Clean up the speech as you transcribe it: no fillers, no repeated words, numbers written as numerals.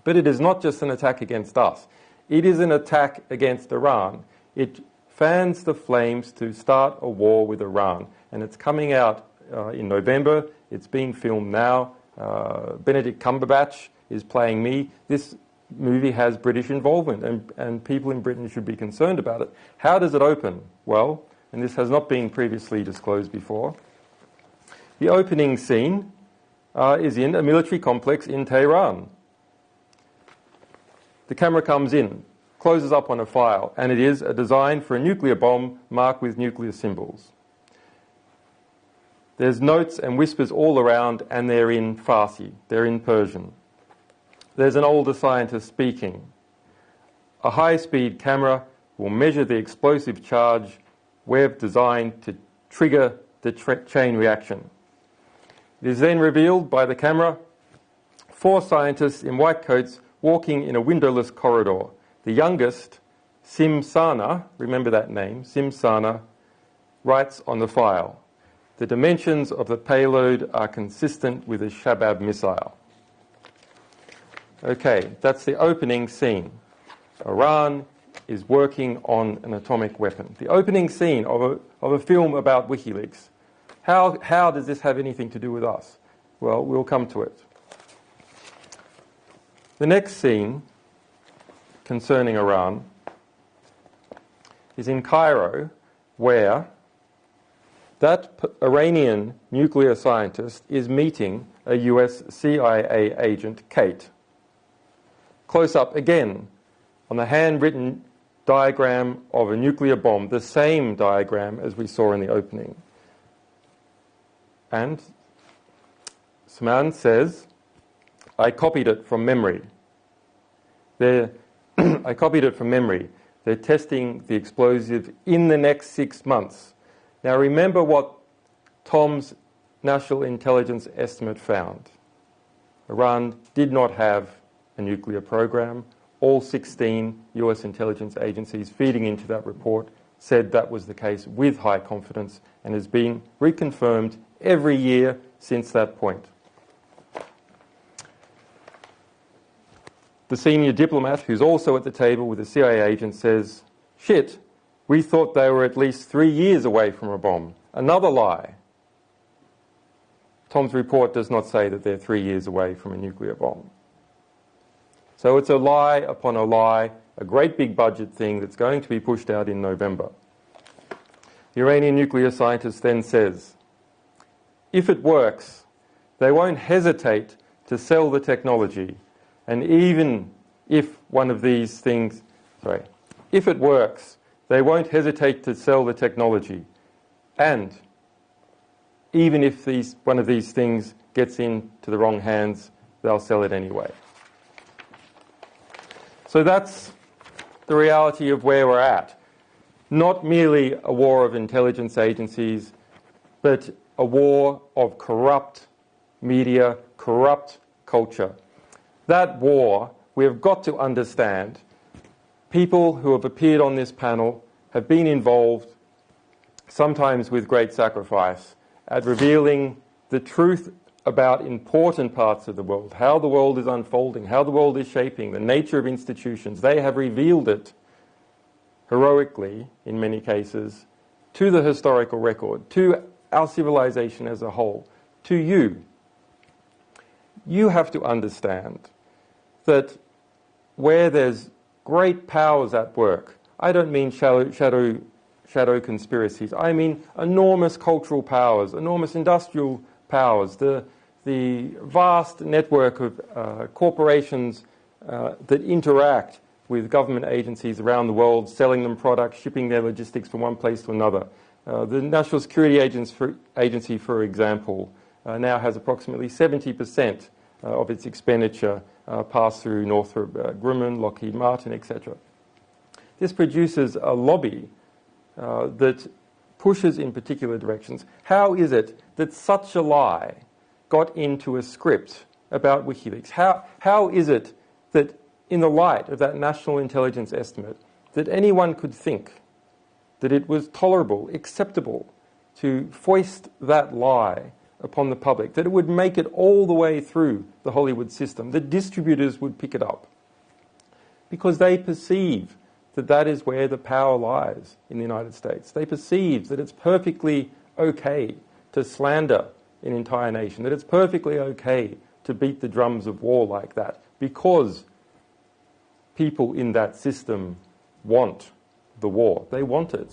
But it is not just an attack against us. It is an attack against Iran. It fans the flames to start a war with Iran. And it's coming out in November. It's being filmed now. Benedict Cumberbatch is playing me. This movie has British involvement, and people in Britain should be concerned about it. How does it open? Well, and this has not been previously disclosed before, the opening scene is in a military complex in Tehran. The camera comes in, closes up on a file, and it is a design for a nuclear bomb marked with nuclear symbols. There's notes and whispers all around, and they're in Farsi, they're in Persian. There's an older scientist speaking. A high-speed camera will measure the explosive charge we've designed to trigger the chain reaction. It is then revealed by the camera 4 scientists in white coats walking in a windowless corridor. The youngest, Simsana, remember that name, Simsana, writes on the file, "The dimensions of the payload are consistent with a Shabab missile." Okay, that's the opening scene. Iran is working on an atomic weapon. The opening scene of a film about WikiLeaks. How does this have anything to do with us? Well, we'll come to it. The next scene concerning Iran is in Cairo, where that Iranian nuclear scientist is meeting a US CIA agent, Kate. Close up again on the handwritten diagram of a nuclear bomb, the same diagram as we saw in the opening. And Saman says, I copied it from memory. I copied it from memory. They're testing the explosive in the next 6 months. Now remember what Tom's National Intelligence Estimate found. Iran did not have a nuclear program. All 16 US intelligence agencies feeding into that report said that was the case with high confidence and has been reconfirmed every year since that point. The senior diplomat, who's also at the table with the CIA agent, says, "Shit, we thought they were at least 3 years away from a bomb." Another lie. Tom's report does not say that they're 3 years away from a nuclear bomb. So it's a lie upon a lie, a great big budget thing that's going to be pushed out in November. The Iranian nuclear scientist then says, if it works, they won't hesitate to sell the technology. And even if one of these things, if it works, they won't hesitate to sell the technology. And even if one of these things gets into the wrong hands, they'll sell it anyway. So that's the reality of where we're at. Not merely a war of intelligence agencies, but a war of corrupt media, corrupt culture. That war, we have got to understand, people who have appeared on this panel have been involved, sometimes with great sacrifice, at revealing the truth about important parts of the world, how the world is unfolding, how the world is shaping, the nature of institutions. They have revealed it heroically, in many cases, to the historical record, to our civilization as a whole, to you. You have to understand that where there's great powers at work, I don't mean shadow conspiracies, I mean enormous cultural powers, enormous industrial powers, the vast network of corporations that interact with government agencies around the world, selling them products, shipping their logistics from one place to another. The National Security Agency, for example, now has approximately 70% of its expenditure pass through Northrop Grumman, Lockheed Martin, etc. This produces a lobby that pushes in particular directions. How is it that such a lie got into a script about WikiLeaks? How is it that in the light of that national intelligence estimate that anyone could think that it was tolerable, acceptable to foist that lie upon the public, that it would make it all the way through the Hollywood system, that distributors would pick it up, because they perceive that that is where the power lies in the United States. They perceive that it's perfectly okay to slander an entire nation, that it's perfectly okay to beat the drums of war like that, because people in that system want the war. They want it.